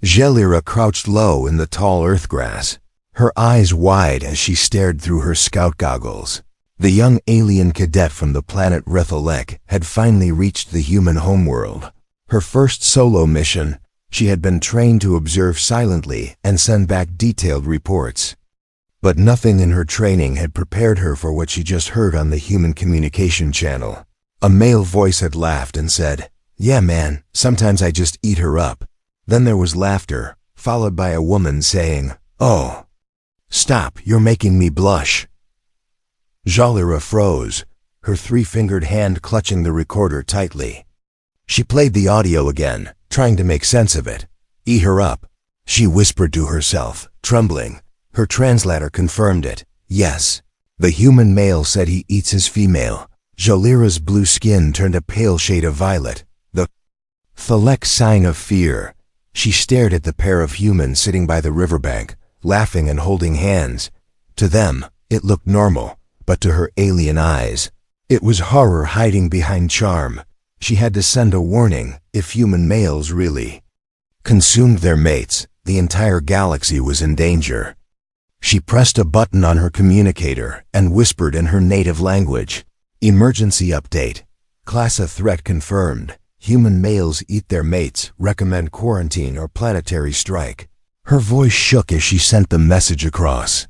Jalira crouched low in the tall earthgrass, her eyes wide as she stared through her scout goggles. The young alien cadet from the planet Rethalek had finally reached the human homeworld. Her first solo mission, she had been trained to observe silently and send back detailed reports. But nothing in her training had prepared her for what she just heard on the human communication channel. A male voice had laughed and said, "Yeah man, sometimes I just eat her up." Then there was laughter, followed by a woman saying, "Oh, stop, you're making me blush." Jalira froze, her three-fingered hand clutching the recorder tightly. She played the audio again, trying to make sense of it. "Eat her up," she whispered to herself, trembling. Her translator confirmed it. Yes, the human male said he eats his female. Jalira's blue skin turned a pale shade of violet, the Thalek sign of fear. She stared at the pair of humans sitting by the riverbank, laughing and holding hands. To them, it looked normal, but to her alien eyes, it was horror hiding behind charm. She had to send a warning if human males really consumed their mates, the entire galaxy was in danger. She pressed a button on her communicator and whispered in her native language. "Emergency update. Class a threat confirmed. Human males eat their mates, recommend quarantine or planetary strike." Her voice shook as she sent the message across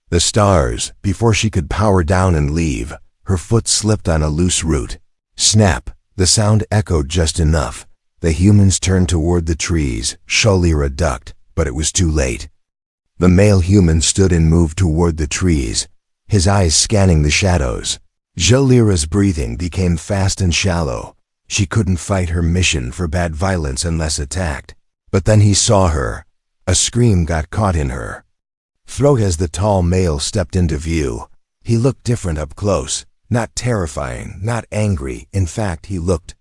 the stars. Before she could power down and leave, her foot slipped on a loose root. Snap! The sound echoed just enough. The humans turned toward the trees. Jalira ducked, but it was too late. The male human stood and moved toward the trees, his eyes scanning the shadows. Jalira's breathing became fast and shallow. She couldn't fight her mission for bad violence unless attacked. But then he saw her. A scream got caught in her throat as the tall male stepped into view. He looked different up close, not terrifying, not angry. In fact, he looked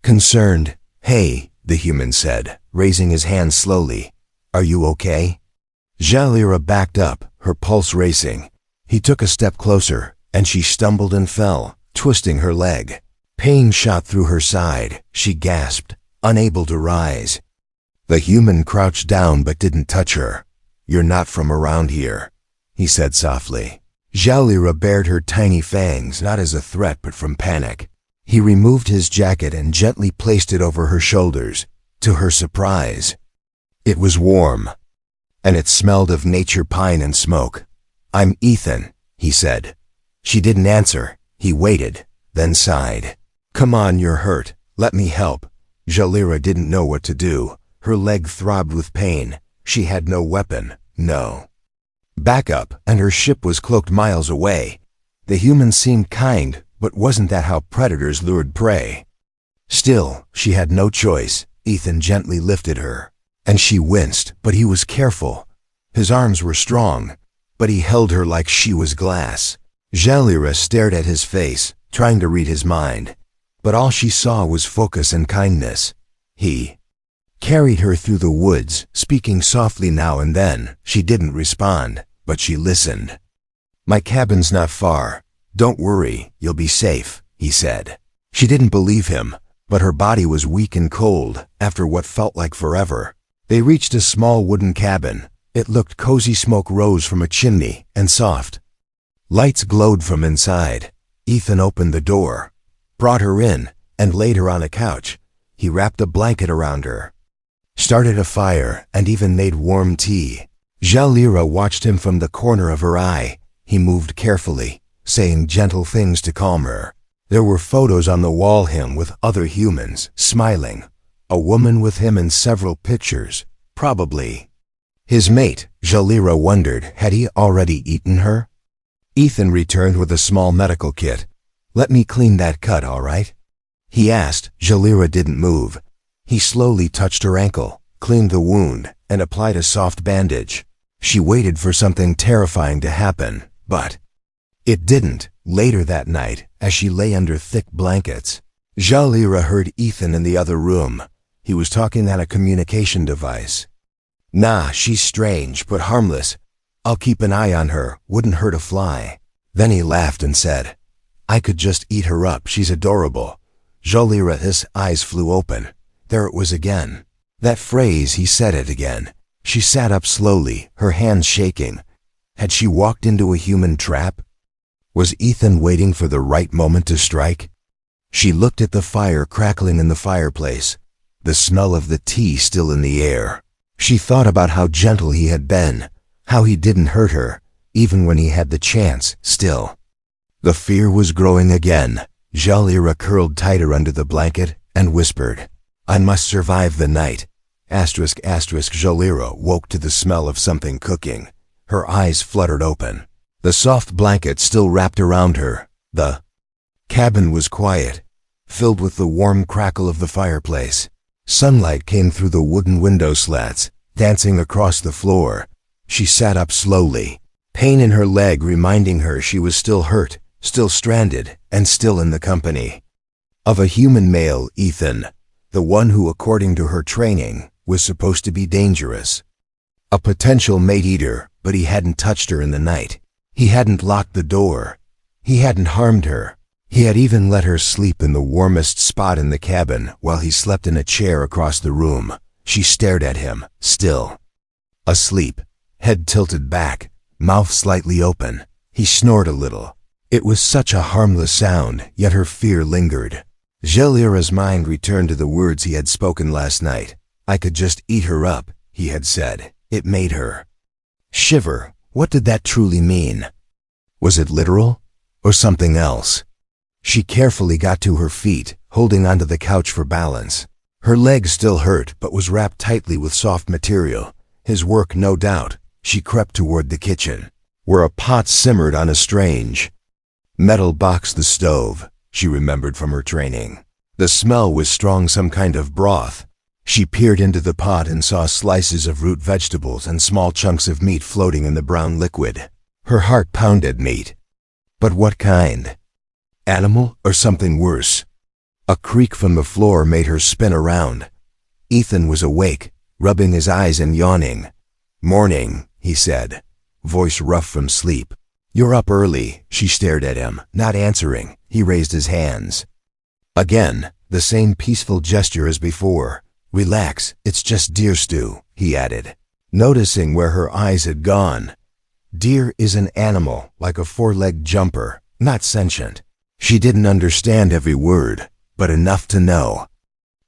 concerned. "Hey," the human said, raising his hand slowly. "Are you okay?" Jalira backed up, her pulse racing. He took a step closer, and she stumbled and fell, twisting her leg. Pain shot through her side. She gasped, unable to rise. The human crouched down but didn't touch her. "You're not from around here," he said softly. Jalira bared her tiny fangs, not as a threat but from panic. He removed his jacket and gently placed it over her shoulders. To her surprise, it was warm, and it smelled of nature, pine and smoke. "I'm Ethan," he said. She didn't answer. He waited, then sighed. "Come on, you're hurt. Let me help." Jalira didn't know what to do. Her leg throbbed with pain. She had no weapon, no backup, and her ship was cloaked miles away. The human seemed kind, but wasn't that how predators lured prey? Still, she had no choice. Ethan gently lifted her, and she winced, but he was careful. His arms were strong, but he held her like she was glass. Jalira stared at his face, trying to read his mind, but all she saw was focus and kindness. He carried her through the woods, speaking softly now and then. She didn't respond, but she listened. "My cabin's not far. Don't worry, you'll be safe," he said. She didn't believe him, but her body was weak and cold after what felt like forever. They reached a small wooden cabin. It looked cozy. Smoke rose from a chimney, and soft lights glowed from inside. Ethan opened the door, brought her in, and laid her on a couch. He wrapped a blanket around her, started a fire, and even made warm tea. Jalira watched him from the corner of her eye. He moved carefully, saying gentle things to calm her. There were photos on the wall, him with other humans, smiling. A woman with him in several pictures, probably his mate. Jalira wondered, had he already eaten her? Ethan returned with a small medical kit. "Let me clean that cut, all right?" he asked. Jalira didn't move. He slowly touched her ankle, cleaned the wound, and applied a soft bandage. She waited for something terrifying to happen, but it didn't. Later that night, as she lay under thick blankets, Jalira heard Ethan in the other room. He was talking on a communication device. "Nah, she's strange, but harmless. I'll keep an eye on her, wouldn't hurt a fly." Then he laughed and said, "I could just eat her up, she's adorable." Jalira's eyes flew open. There it was again. That phrase, he said it again. She sat up slowly, her hands shaking. Had she walked into a human trap? Was Ethan waiting for the right moment to strike? She looked at the fire crackling in the fireplace, the smell of the tea still in the air. She thought about how gentle he had been, how he didn't hurt her, even when he had the chance, still. The fear was growing again. Jalira curled tighter under the blanket and whispered, "I must survive the night." Jalira woke to the smell of something cooking. Her eyes fluttered open. The soft blanket still wrapped around her. The cabin was quiet, filled with the warm crackle of the fireplace. Sunlight came through the wooden window slats, dancing across the floor. She sat up slowly, pain in her leg reminding her she was still hurt, still stranded, and still in the company of a human male, Ethan, the one who, according to her training, was supposed to be dangerous. A potential mate-eater, but he hadn't touched her in the night. He hadn't locked the door. He hadn't harmed her. He had even let her sleep in the warmest spot in the cabin while he slept in a chair across the room. She stared at him, still. Asleep, head tilted back, mouth slightly open. He snored a little. It was such a harmless sound, yet her fear lingered. Jalira's mind returned to the words he had spoken last night. "I could just eat her up," he had said. It made her shiver. What did that truly mean? Was it literal, or something else? She carefully got to her feet, holding onto the couch for balance. Her leg still hurt, but was wrapped tightly with soft material. His work, no doubt. She crept toward the kitchen, where a pot simmered on a strange metal box. The stove, she remembered from her training. The smell was strong, some kind of broth. She peered into the pot and saw slices of root vegetables and small chunks of meat floating in the brown liquid. Her heart pounded. Meat. But what kind? Animal, or something worse? A creak from the floor made her spin around. Ethan was awake, rubbing his eyes and yawning. "Morning," he said, voice rough from sleep. "You're up early." She stared at him, not answering. He raised his hands. Again, the same peaceful gesture as before. "Relax, it's just deer stew," he added, noticing where her eyes had gone. Deer is an animal, like a four-legged jumper, not sentient. She didn't understand every word, but enough to know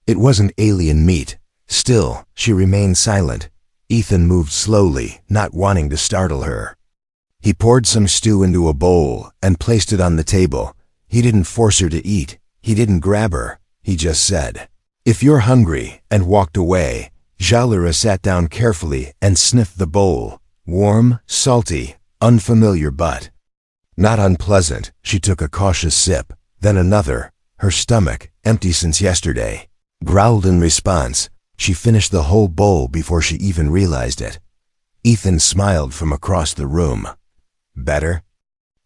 it wasn't alien meat. Still, she remained silent. Ethan moved slowly, not wanting to startle her. He poured some stew into a bowl and placed it on the table. He didn't force her to eat. He didn't grab her. He just said, "If you're hungry," and walked away. Jalira sat down carefully and sniffed the bowl. Warm, salty, unfamiliar, but not unpleasant. She took a cautious sip, then another. Her stomach, empty since yesterday, growled in response. She finished the whole bowl before she even realized it. Ethan smiled from across the room. "Better?"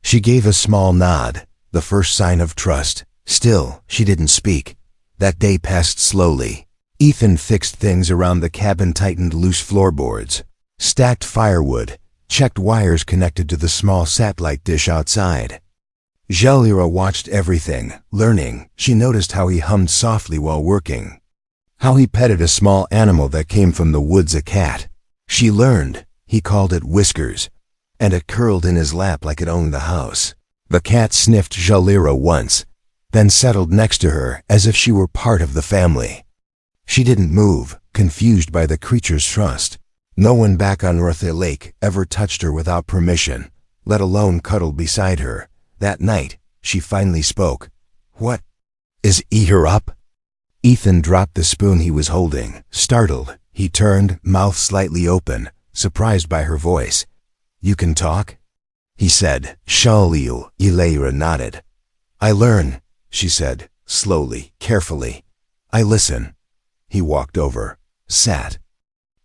She gave a small nod, the first sign of trust. Still, she didn't speak. That day passed slowly. Ethan fixed things around the cabin, tightened loose floorboards, stacked firewood, checked wires connected to the small satellite dish outside. Jalira watched everything, learning. She noticed how he hummed softly while working, how he petted a small animal that came from the woods, a cat. She learned he called it Whiskers, and it curled in his lap like it owned the house. The cat sniffed Jalira once, then settled next to her as if she were part of the family. She didn't move, confused by the creature's trust. No one back on Rotha Lake ever touched her without permission, let alone cuddled beside her. That night, she finally spoke. "What? Is eat her up?" Ethan dropped the spoon he was holding. Startled, he turned, mouth slightly open, surprised by her voice. "You can talk?" he said. Jalira nodded. "I learn," she said, slowly, carefully. "I listen." He walked over, sat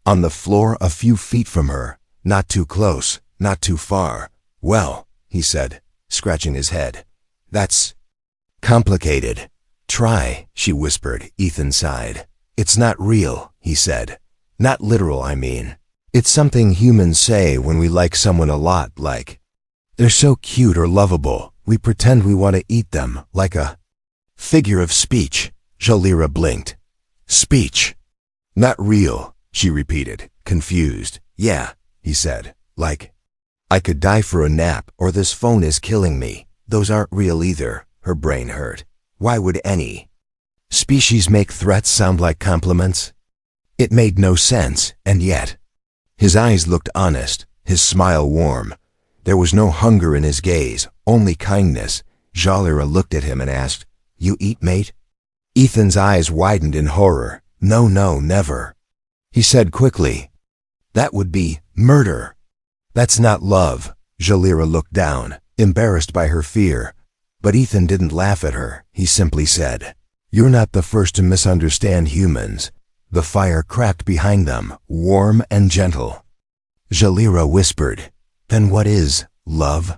on the floor a few feet from her, not too close, not too far. "Well," he said, scratching his head, "that's complicated." "Try," she whispered. Ethan sighed. "It's not real," he said. "Not literal, I mean. It's something humans say when we like someone a lot, like they're so cute or lovable, we pretend we want to eat them, like a figure of speech." Jalira blinked. "Speech?" Not real, she repeated, confused. Yeah, he said, like, I could die for a nap, or this phone is killing me. Those aren't real either. Her brain hurt. Why would any species make threats sound like compliments? It made no sense, and yet. His eyes looked honest, his smile warm. There was no hunger in his gaze, only kindness. Jalira looked at him and asked, You eat, mate? Ethan's eyes widened in horror. No, never. He said quickly, That would be murder. That's not love. Jalira looked down, embarrassed by her fear. But Ethan didn't laugh at her. He simply said, You're not the first to misunderstand humans. The fire cracked behind them, warm and gentle. Jalira whispered, Then what is love?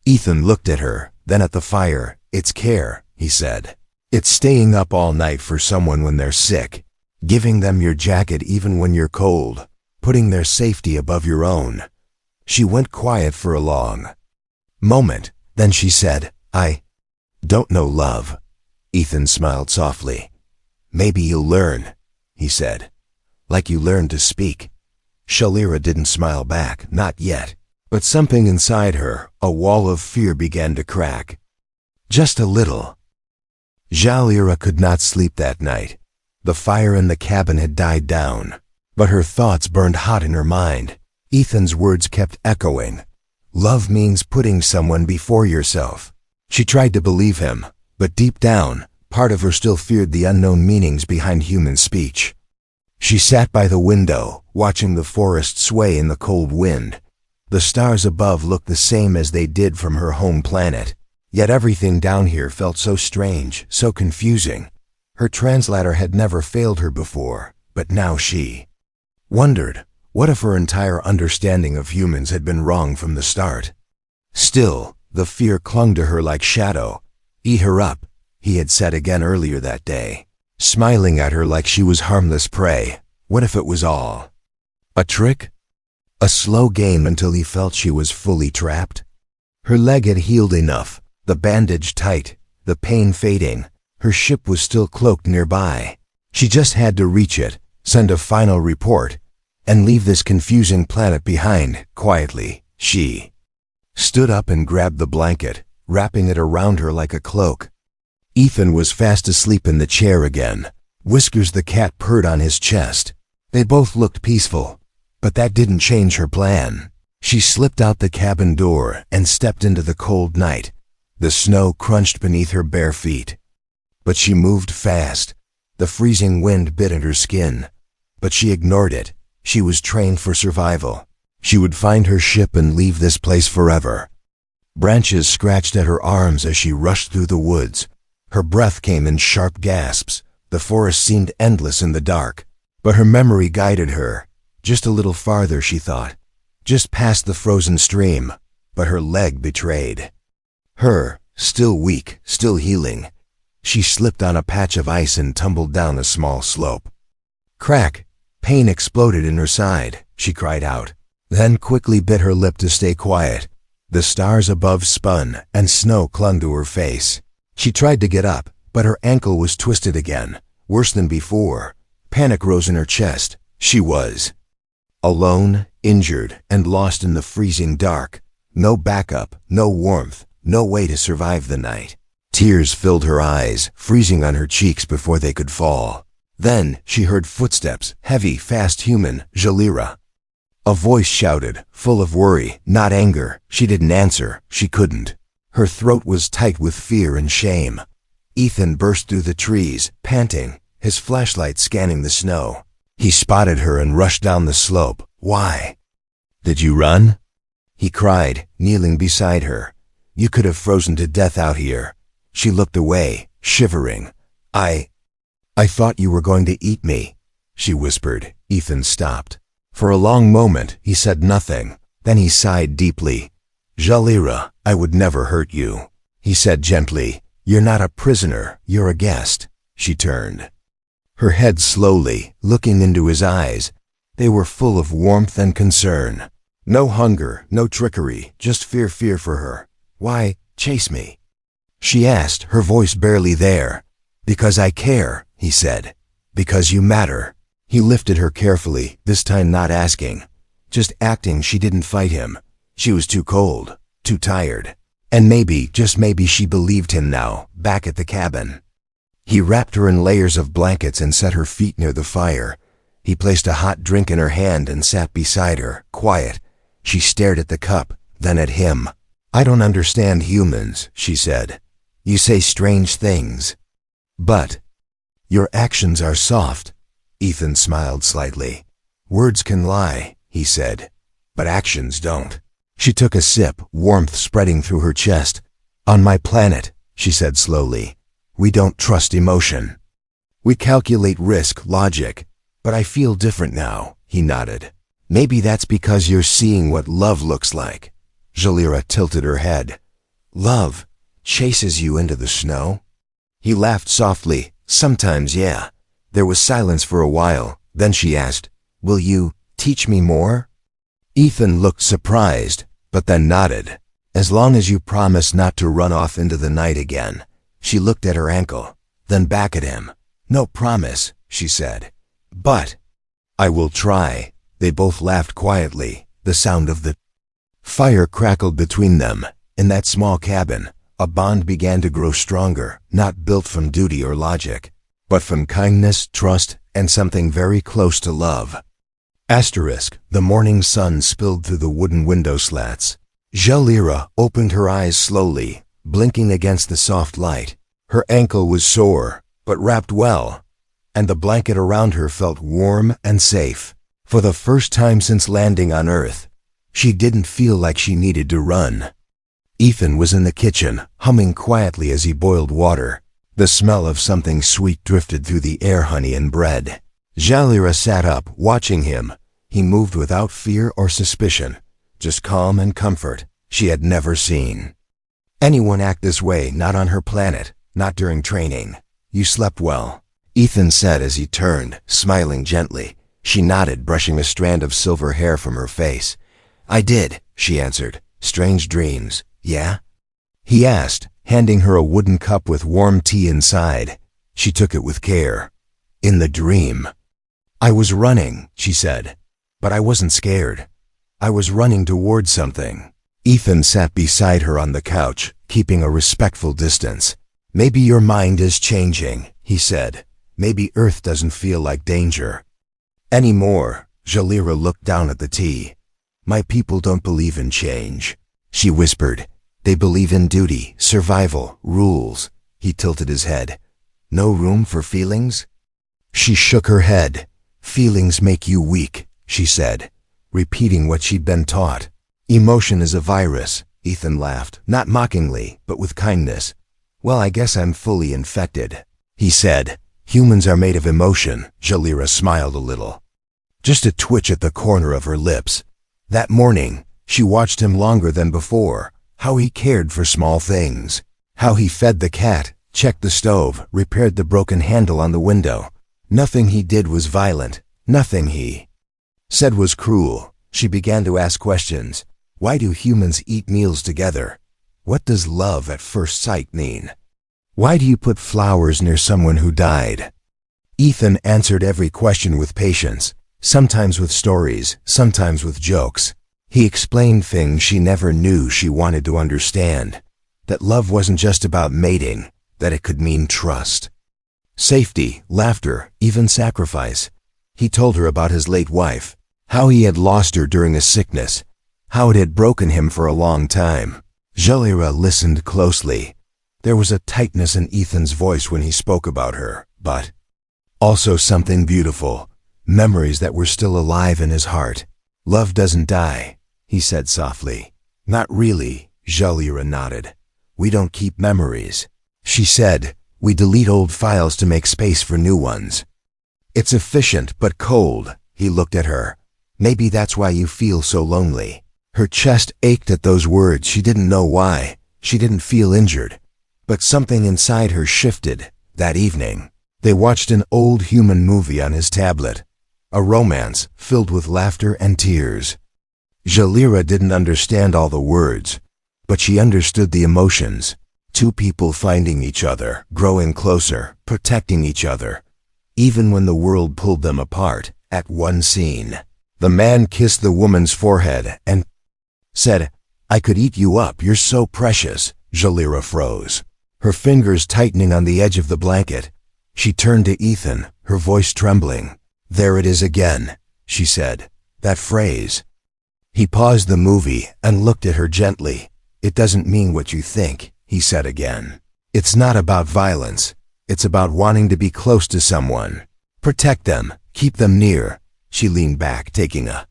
Ethan looked at her, then at the fire. It's care, he said. It's staying up all night for someone when they're sick, giving them your jacket even when you're cold, putting their safety above your own. She went quiet for a long moment, then she said, I don't know love. Ethan smiled softly. Maybe you'll learn, he said, like you learned to speak. Jalira didn't smile back, not yet, but something inside her, a wall of fear, began to crack. Just a little. Jalira could not sleep that night. The fire in the cabin had died down, but her thoughts burned hot in her mind. Ethan's words kept echoing. Love means putting someone before yourself. She tried to believe him, but deep down, part of her still feared the unknown meanings behind human speech. She sat by the window, watching the forest sway in the cold wind. The stars above looked the same as they did from her home planet, yet everything down here felt so strange, so confusing. Her translator had never failed her before, but now she wondered, what if her entire understanding of humans had been wrong from the start? Still, the fear clung to her like shadow. Eat her up, he had said again earlier that day, smiling at her like she was harmless prey. What if it was all a trick? A slow game until he felt she was fully trapped? Her leg had healed enough, the bandage tight, the pain fading. Her ship was still cloaked nearby. She just had to reach it, send a final report, and leave this confusing planet behind. Quietly, she stood up and grabbed the blanket, wrapping it around her like a cloak. Ethan was fast asleep in the chair again. Whiskers the cat purred on his chest. They both looked peaceful, but that didn't change her plan. She slipped out the cabin door and stepped into the cold night. The snow crunched beneath her bare feet. But she moved fast. The freezing wind bit at her skin. But she ignored it. She was trained for survival. She would find her ship and leave this place forever. Branches scratched at her arms as she rushed through the woods. Her breath came in sharp gasps. The forest seemed endless in the dark. But her memory guided her. Just a little farther, she thought. Just past the frozen stream. But her leg betrayed her. Still weak, still healing. She slipped on a patch of ice and tumbled down a small slope. Crack! Pain exploded in her side. She cried out, then quickly bit her lip to stay quiet. The stars above spun, and snow clung to her face. She tried to get up, but her ankle was twisted again, worse than before. Panic rose in her chest. She was alone, injured, and lost in the freezing dark. No backup, no warmth, no way to survive the night. Tears filled her eyes, freezing on her cheeks before they could fall. Then she heard footsteps, heavy, fast, human. Jalira. A voice shouted, full of worry, not anger. She didn't answer. She couldn't. Her throat was tight with fear and shame. Ethan burst through the trees, panting, his flashlight scanning the snow. He spotted her and rushed down the slope. Why? Did you run? He cried, kneeling beside her. You could have frozen to death out here. She looked away, shivering. I thought you were going to eat me, she whispered. Ethan stopped. For a long moment, he said nothing. Then he sighed deeply. Jalira, I would never hurt you, he said gently. You're not a prisoner, you're a guest. She turned her head slowly, looking into his eyes. They were full of warmth and concern. No hunger, no trickery, just fear for her. Why chase me? She asked, her voice barely there. Because I care, he said. Because you matter. He lifted her carefully, this time not asking, just acting she didn't fight him. She was too cold, too tired. And maybe, just maybe she believed him now, back at the cabin. He wrapped her in layers of blankets and set her feet near the fire. He placed a hot drink in her hand and sat beside her, quiet. She stared at the cup, then at him. "I don't understand humans," she said. "You say strange things. But your actions are soft." Ethan smiled slightly. "Words can lie," he said, "but actions don't." She took a sip, warmth spreading through her chest. "On my planet," she said slowly, "we don't trust emotion. We calculate risk, logic. But I feel different now," he nodded. "Maybe that's because you're seeing what love looks like." Jalira tilted her head. "Love chases you into the snow?" He laughed softly. "Sometimes, yeah." There was silence for a while. Then she asked, "Will you teach me more?" Ethan looked surprised, but then nodded. "As long as you promise not to run off into the night again." She looked at her ankle, then back at him. "No promise," she said. "But I will try." They both laughed quietly. The sound of the fire crackled between them. In that small cabin, a bond began to grow stronger, not built from duty or logic, but from kindness, trust, and something very close to love. Asterisk, the morning sun spilled through the wooden window slats. Jalira opened her eyes slowly, blinking against the soft light. Her ankle was sore, but wrapped well, and the blanket around her felt warm and safe. For the first time since landing on Earth, she didn't feel like she needed to run. Ethan was in the kitchen, humming quietly as he boiled water. The smell of something sweet drifted through the air, honey and bread. Jalira sat up, watching him. He moved without fear or suspicion, just calm and comfort she had never seen anyone act this way, not on her planet, not during training. "You slept well," Ethan said as he turned, smiling gently. She nodded, brushing a strand of silver hair from her face. "I did," she answered. "Strange dreams, yeah?" he asked, handing her a wooden cup with warm tea inside. She took it with care. "In the dream, I was running," she said, "but I wasn't scared. I was running towards something." Ethan sat beside her on the couch, keeping a respectful distance. "Maybe your mind is changing," he said. "Maybe Earth doesn't feel like danger anymore." Jalira looked down at the tea. "My people don't believe in change," she whispered. "They believe in duty, survival, rules." He tilted his head. "No room for feelings?" She shook her head. "Feelings make you weak," she said, repeating what she'd been taught. "Emotion is a virus," Ethan laughed, not mockingly, but with kindness. "Well, I guess I'm fully infected," he said. "Humans are made of emotion." Jalira smiled a little, just a twitch at the corner of her lips. That morning, she watched him longer than before, how he cared for small things, how he fed the cat, checked the stove, repaired the broken handle on the window. Nothing he did was violent. Nothing he said was cruel. She began to ask questions. Why do humans eat meals together? What does love at first sight mean? Why do you put flowers near someone who died? Ethan answered every question with patience, sometimes with stories, sometimes with jokes. He explained things she never knew she wanted to understand. That love wasn't just about mating, that it could mean trust, safety, laughter, even sacrifice. He told her about his late wife, how he had lost her during a sickness, how it had broken him for a long time. Jalira listened closely. There was a tightness in Ethan's voice when he spoke about her, but also something beautiful, memories that were still alive in his heart. "Love doesn't die," he said softly. "Not really," Jalira nodded. "We don't keep memories," she said. "We delete old files to make space for new ones. It's efficient but cold." He looked at her. "Maybe that's why you feel so lonely." Her chest ached at those words. She didn't know why. She didn't feel injured. But something inside her shifted. That evening, they watched an old human movie on his tablet, a romance filled with laughter and tears. Jalira didn't understand all the words, but she understood the emotions. Two people finding each other, growing closer, protecting each other. even when the world pulled them apart. At one scene, the man kissed the woman's forehead and said, "I could eat you up, you're so precious." Jalira froze, her fingers tightening on the edge of the blanket. She turned to Ethan, her voice trembling. "There it is again," she said. "That phrase." He paused the movie and looked at her gently. "It doesn't mean what you think," he said again. "It's not about violence. It's about wanting to be close to someone. Protect them, keep them near." She leaned back, taking a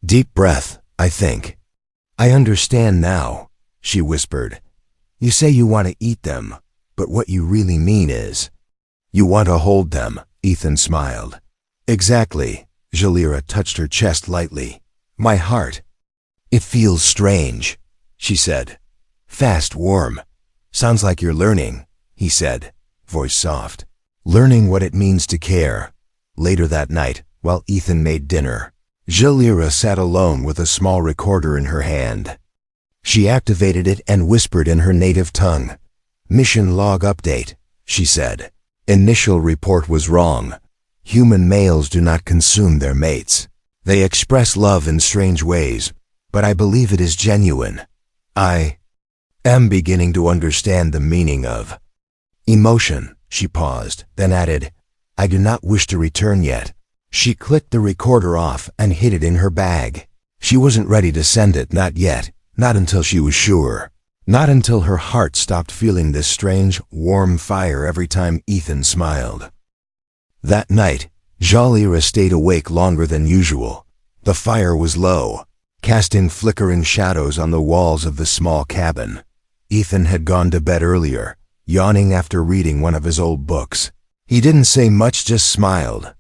deep breath. "I think I understand now," she whispered. "You say you want to eat them, but what you really mean is you want to hold them." Ethan smiled. "Exactly." Jalira touched her chest lightly. "My heart. It feels strange," she said. "Fast, warm. Sounds like you're learning," he said, voice soft. "Learning what it means to care." Later that night, while Ethan made dinner, Jalira sat alone with a small recorder in her hand. She activated it and whispered in her native tongue. "Mission log update," she said. "Initial report was wrong. Human males do not consume their mates. They express love in strange ways, but I believe it is genuine. I am beginning to understand the meaning of emotion." She paused, then added, "I do not wish to return yet." She clicked the recorder off and hid it in her bag. She wasn't ready to send it, not yet, not until she was sure. Not until her heart stopped feeling this strange, warm fire every time Ethan smiled. That night, Jalira stayed awake longer than usual. The fire was low, casting flickering shadows on the walls of the small cabin. Ethan had gone to bed earlier, yawning after reading one of his old books. He didn't say much, just smiled,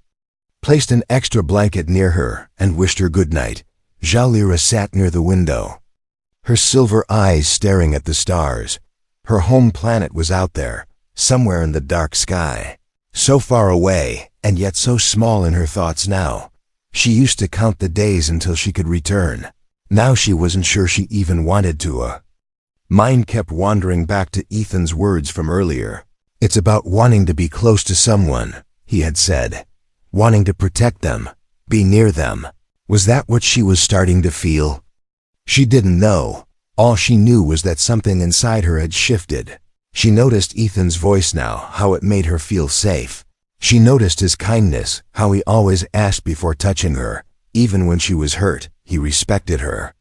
placed an extra blanket near her, and wished her good night. Jalira sat near the window, her silver eyes staring at the stars. Her home planet was out there, somewhere in the dark sky. So far away, and yet so small in her thoughts now. She used to count the days until she could return. Now she wasn't sure she even wanted to. Mind kept wandering back to Ethan's words from earlier. "It's about wanting to be close to someone," he had said. "Wanting to protect them, be near them." Was that what she was starting to feel? She didn't know. All she knew was that something inside her had shifted. She noticed Ethan's voice now, how it made her feel safe. She noticed his kindness, how he always asked before touching her. Even when she was hurt, he respected her.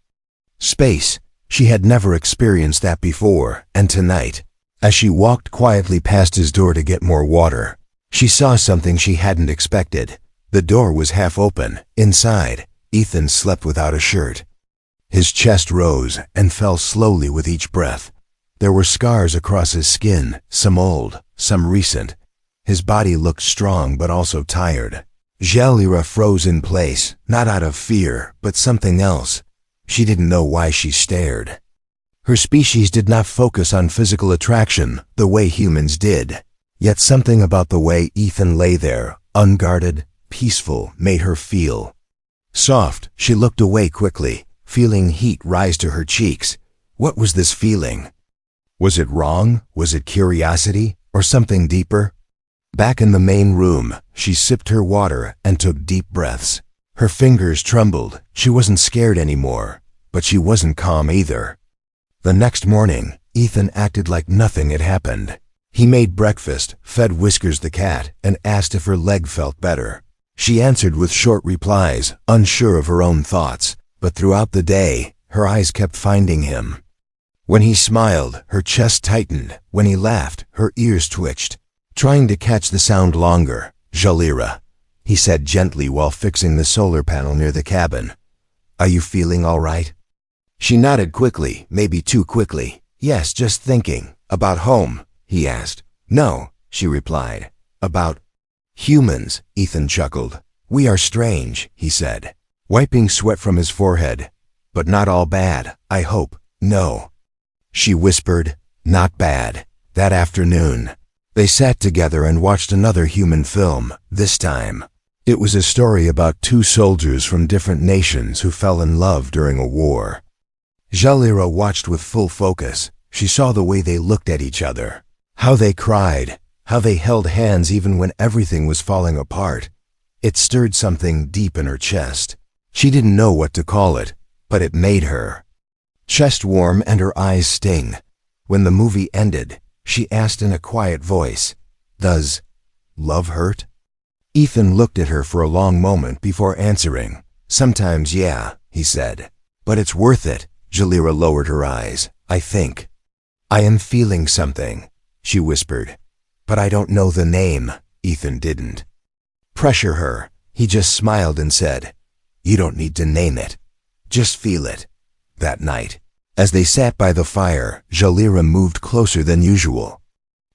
Space. She had never experienced that before, and tonight, as she walked quietly past his door to get more water, she saw something she hadn't expected. The door was half open. Inside, Ethan slept without a shirt. His chest rose and fell slowly with each breath. There were scars across his skin, some old, some recent. His body looked strong but also tired. Jalira froze in place, not out of fear, but something else. She didn't know why she stared. Her species did not focus on physical attraction the way humans did. Yet something about the way Ethan lay there, unguarded, peaceful, made her feel soft. She looked away quickly, feeling heat rise to her cheeks. What was this feeling? Was it wrong? Was it curiosity? Or something deeper? Back in the main room, she sipped her water and took deep breaths. Her fingers trembled. She wasn't scared anymore, but she wasn't calm either. The next morning, Ethan acted like nothing had happened. He made breakfast, fed Whiskers the cat, and asked if her leg felt better. She answered with short replies, unsure of her own thoughts, but throughout the day, her eyes kept finding him. When he smiled, her chest tightened. When he laughed, her ears twitched, trying to catch the sound longer. "Jalira," he said gently while fixing the solar panel near the cabin. "Are you feeling all right?" She nodded quickly, maybe too quickly. "Yes, just thinking. About home?" he asked. "No," she replied. "About humans," Ethan chuckled. "We are strange," he said, wiping sweat from his forehead. "But not all bad, I hope." "No," she whispered. "Not bad." That afternoon, they sat together and watched another human film. This time, it was a story about two soldiers from different nations who fell in love during a war. Jalira watched with full focus. She saw the way they looked at each other, how they cried, how they held hands even when everything was falling apart. It stirred something deep in her chest. She didn't know what to call it, but it made her chest warm and her eyes sting. When the movie ended, she asked in a quiet voice, "Does love hurt?" Ethan looked at her for a long moment before answering. "Sometimes, yeah," he said. "But it's worth it." Jalira lowered her eyes. "I think. I am feeling something," she whispered. "But I don't know the name." Ethan didn't pressure her. He just smiled and said, "You don't need to name it. Just feel it." That night, as they sat by the fire, Jalira moved closer than usual.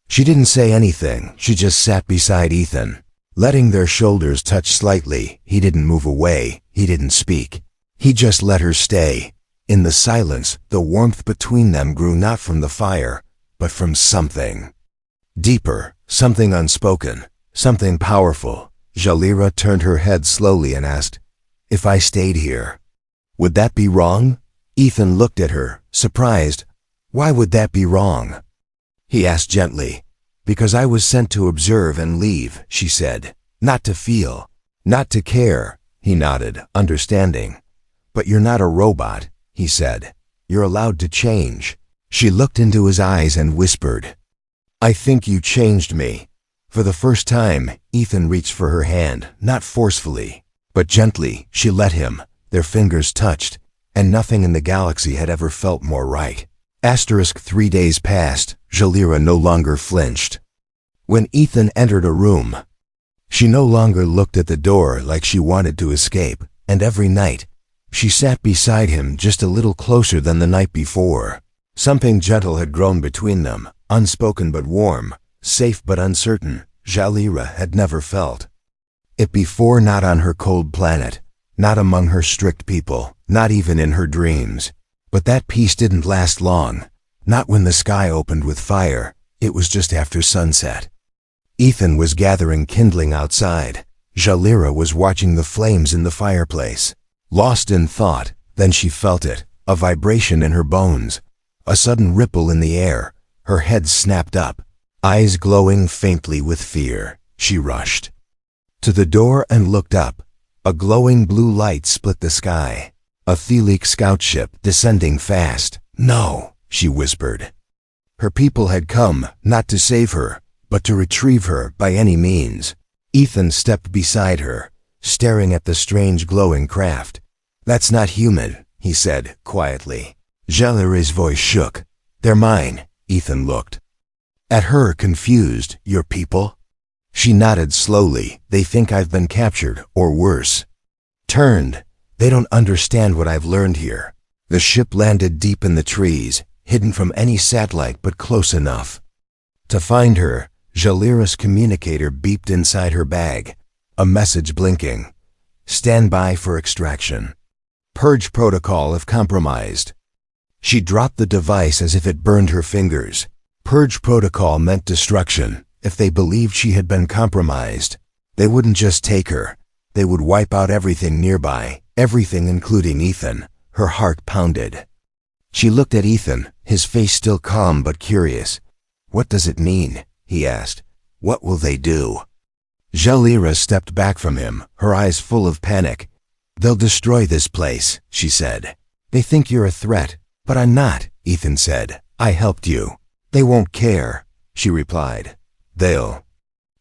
She didn't say anything, she just sat beside Ethan. Letting their shoulders touch slightly, he didn't move away, he didn't speak. He just let her stay. In the silence, the warmth between them grew not from the fire, but from something deeper, something unspoken, something powerful. Jalira turned her head slowly and asked, "If I stayed here, would that be wrong?" Ethan looked at her, surprised. "Why would that be wrong?" He asked gently. "Because I was sent to observe and leave," she said. "Not to feel, not to care." He nodded, understanding. "But you're not a robot," he said. "You're allowed to change." She looked into his eyes and whispered, "I think you changed me." For the first time, Ethan reached for her hand, not forcefully, but gently. She let him. Their fingers touched, and nothing in the galaxy had ever felt more right. 3 days passed. Jalira no longer flinched. When Ethan entered a room, she no longer looked at the door like she wanted to escape, and every night, she sat beside him just a little closer than the night before. Something gentle had grown between them, unspoken but warm, safe but uncertain. Jalira had never felt it before, not on her cold planet, not among her strict people, not even in her dreams. But that peace didn't last long, not when the sky opened with fire. It was just after sunset. Ethan was gathering kindling outside. Jalira was watching the flames in the fireplace, lost in thought. Then she felt it, a vibration in her bones, a sudden ripple in the air. Her head snapped up, eyes glowing faintly with fear. She rushed to the door and looked up. A glowing blue light split the sky. A Thelic scout ship descending fast. "No," she whispered. Her people had come, not to save her, but to retrieve her by any means. Ethan stepped beside her, staring at the strange glowing craft. "That's not human," he said quietly. Jalira's voice shook. "They're mine." Ethan looked at her, confused. "Your people?" She nodded slowly. "They think I've been captured, or worse, turned. They don't understand what I've learned here." The ship landed deep in the trees, hidden from any satellite but close enough to find her. Jalira's communicator beeped inside her bag, a message blinking. "Stand by for extraction. Purge protocol if compromised." She dropped the device as if it burned her fingers. Purge protocol meant destruction. If they believed she had been compromised, they wouldn't just take her. They would wipe out everything nearby, everything including Ethan. Her heart pounded. She looked at Ethan, his face still calm but curious. "What does it mean?" he asked. "What will they do?" Jalira stepped back from him, her eyes full of panic. "They'll destroy this place," she said. "They think you're a threat, but I'm not," Ethan said. "I helped you." "They won't care," she replied. "They'll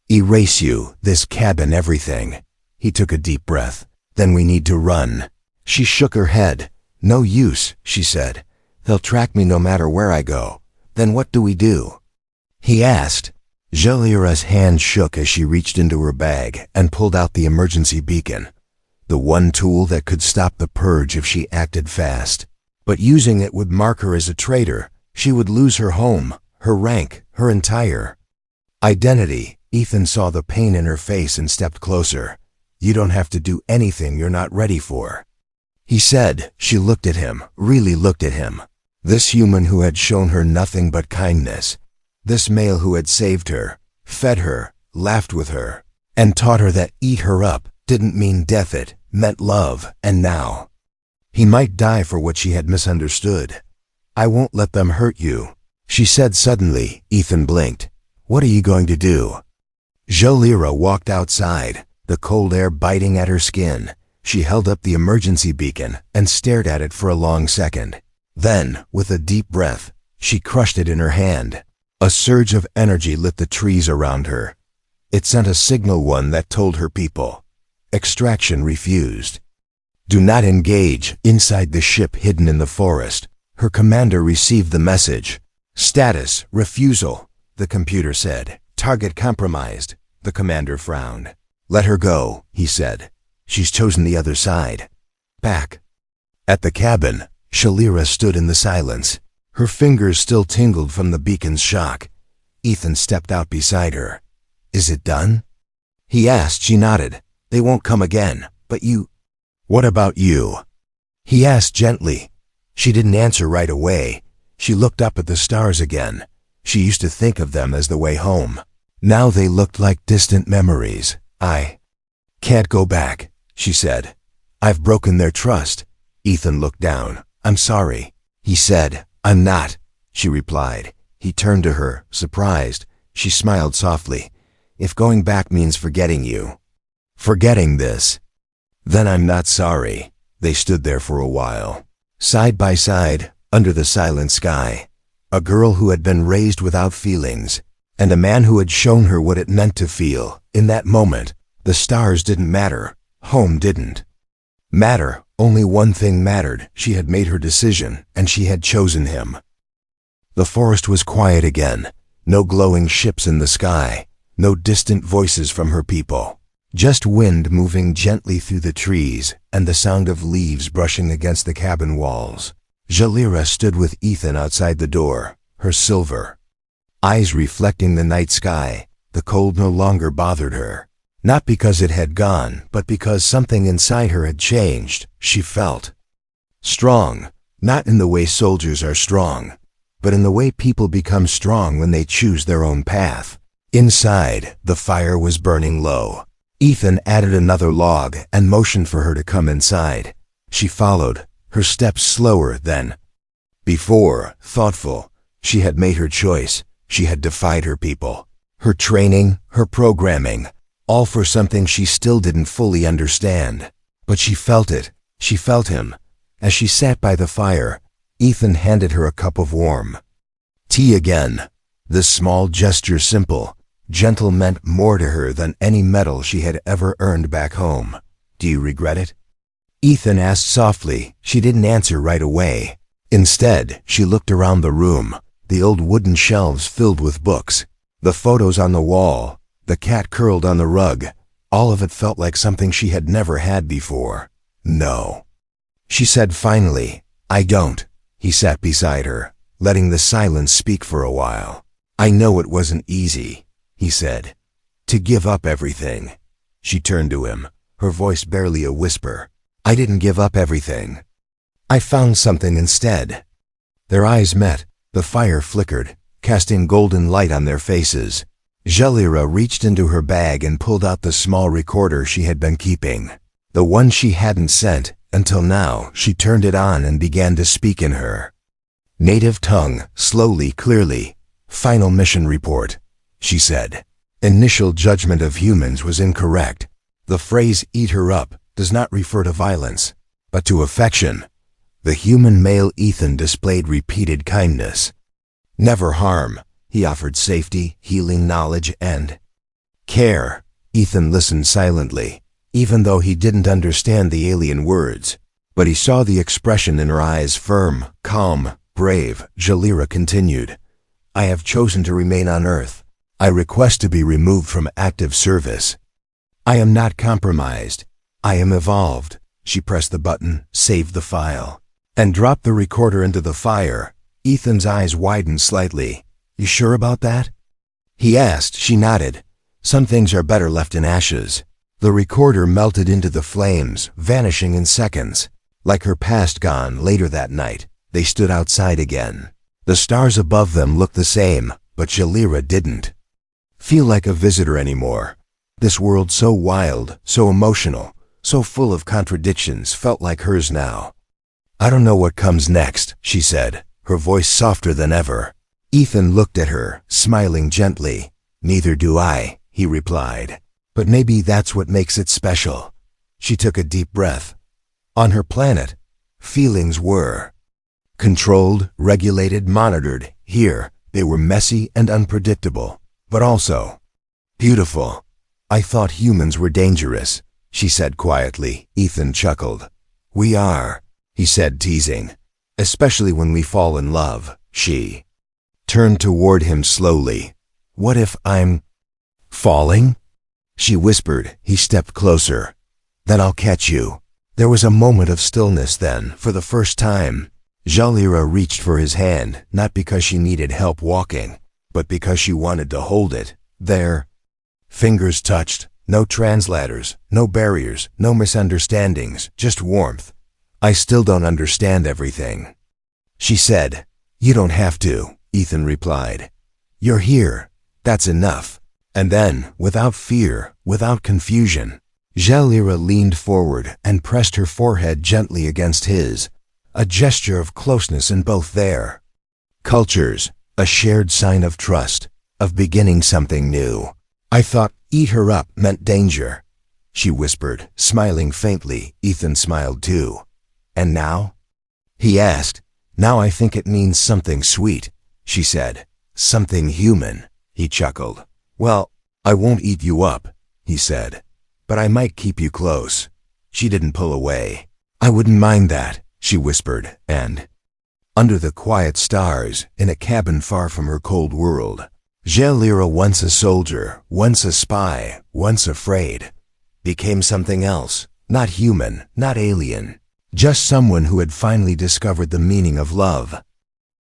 erase you, this cabin, everything." He took a deep breath. "Then we need to run." She shook her head. "No use," she said. "They'll track me no matter where I go. Then what do we do?" he asked. Jalira's hand shook as she reached into her bag and pulled out the emergency beacon, the one tool that could stop the purge if she acted fast. But using it would mark her as a traitor. She would lose her home, her rank, her entire identity. Ethan saw the pain in her face and stepped closer. "You don't have to do anything you're not ready for," he said. She looked at him, really looked at him. This human who had shown her nothing but kindness. This male who had saved her, fed her, laughed with her, and taught her that eat her up didn't mean death, it meant love. And now he might die for what she had misunderstood. "I won't let them hurt you," she said suddenly. Ethan blinked. What are you going to do? Jalira walked outside, the cold air biting at her skin. She held up the emergency beacon and stared at it for a long second. Then, with a deep breath, she crushed it in her hand. A surge of energy lit the trees around her. It sent a signal, one that told her people. Extraction refused. Do not engage. Inside the ship hidden in the forest, her commander received the message. Status, refusal, the computer said. Target compromised. The commander frowned. Let her go, he said. She's chosen the other side. Back. At the cabin, Jalira stood in the silence. Her fingers still tingled from the beacon's shock. Ethan stepped out beside her. Is it done? He asked. She nodded. They won't come again, but you... What about you? He asked gently. She didn't answer right away. She looked up at the stars again. She used to think of them as the way home. Now they looked like distant memories. I can't go back, she said. I've broken their trust. Ethan looked down. I'm sorry. He said. I'm not, she replied. He turned to her, surprised. She smiled softly. If going back means forgetting you. Forgetting this. Then I'm not sorry. They stood there for a while. Side by side, under the silent sky. A girl who had been raised without feelings, and a man who had shown her what it meant to feel. In that moment, the stars didn't matter. Home didn't matter. Only one thing mattered. She had made her decision, and she had chosen him. The forest was quiet again. No glowing ships in the sky. No distant voices from her people. Just wind moving gently through the trees, and the sound of leaves brushing against the cabin walls. Jalira stood with Ethan outside the door, her silver eyes reflecting the night sky. The cold no longer bothered her. Not because it had gone, but because something inside her had changed. She felt strong, not in the way soldiers are strong, but in the way people become strong when they choose their own path. Inside, the fire was burning low. Ethan added another log and motioned for her to come inside. She followed, her steps slower than before, thoughtful. She had made her choice. She had defied her people, her training, her programming, all for something she still didn't fully understand. But she felt it. She felt him. As she sat by the fire, Ethan handed her a cup of warm tea again. This small gesture, simple, gentle, meant more to her than any medal she had ever earned back home. Do you regret it? Ethan asked softly. She didn't answer right away. Instead, she looked around the room, the old wooden shelves filled with books, the photos on the wall, the cat curled on the rug. All of it felt like something she had never had before. No, she said finally. I don't. He sat beside her, letting the silence speak for a while. I know it wasn't easy, he said. To give up everything. She turned to him, her voice barely a whisper. I didn't give up everything. I found something instead. Their eyes met. The fire flickered, casting golden light on their faces. Jalira reached into her bag and pulled out the small recorder she had been keeping. The one she hadn't sent until now. She turned it on and began to speak in her native tongue, slowly, clearly. Final mission report, she said. Initial judgment of humans was incorrect. The phrase "eat her up" does not refer to violence, but to affection. The human male Ethan displayed repeated kindness. Never harm. He offered safety, healing, knowledge, and care. Ethan listened silently, even though he didn't understand the alien words. But he saw the expression in her eyes, firm, calm, brave. Jalira continued. I have chosen to remain on Earth. I request to be removed from active service. I am not compromised. I am evolved. She pressed the button, saved the file, and dropped the recorder into the fire. Ethan's eyes widened slightly. You sure about that? He asked. She nodded. Some things are better left in ashes. The recorder melted into the flames, vanishing in seconds. Like her past gone. Later that night, they stood outside again. The stars above them looked the same, but Jalira didn't feel like a visitor anymore. This world, so wild, so emotional, so full of contradictions, felt like hers now. I don't know what comes next, she said, her voice softer than ever. Ethan looked at her, smiling gently. Neither do I, he replied. But maybe that's what makes it special. She took a deep breath. On her planet, feelings were controlled, regulated, monitored. Here, they were messy and unpredictable, but also beautiful. I thought humans were dangerous, she said quietly. Ethan chuckled. We are, he said, teasing. Especially when we fall in love. She turned toward him slowly. What if I'm falling? She whispered. He stepped closer. Then I'll catch you. There was a moment of stillness then, for the first time. Jalira reached for his hand, not because she needed help walking, but because she wanted to hold it. Their fingers touched. No translators, no barriers, no misunderstandings, just warmth. I still don't understand everything, she said. You don't have to, Ethan replied. You're here. That's enough. And then, without fear, without confusion, Jalira leaned forward and pressed her forehead gently against his, a gesture of closeness in both their cultures, a shared sign of trust, of beginning something new. I thought eat her up meant danger, she whispered, smiling faintly. Ethan smiled too. And now? He asked. Now I think it means something sweet, she said. Something human, he chuckled. Well, I won't eat you up, he said. But I might keep you close. She didn't pull away. I wouldn't mind that, she whispered, and under the quiet stars, in a cabin far from her cold world, Jalira, once a soldier, once a spy, once afraid, became something else, not human, not alien, just someone who had finally discovered the meaning of love.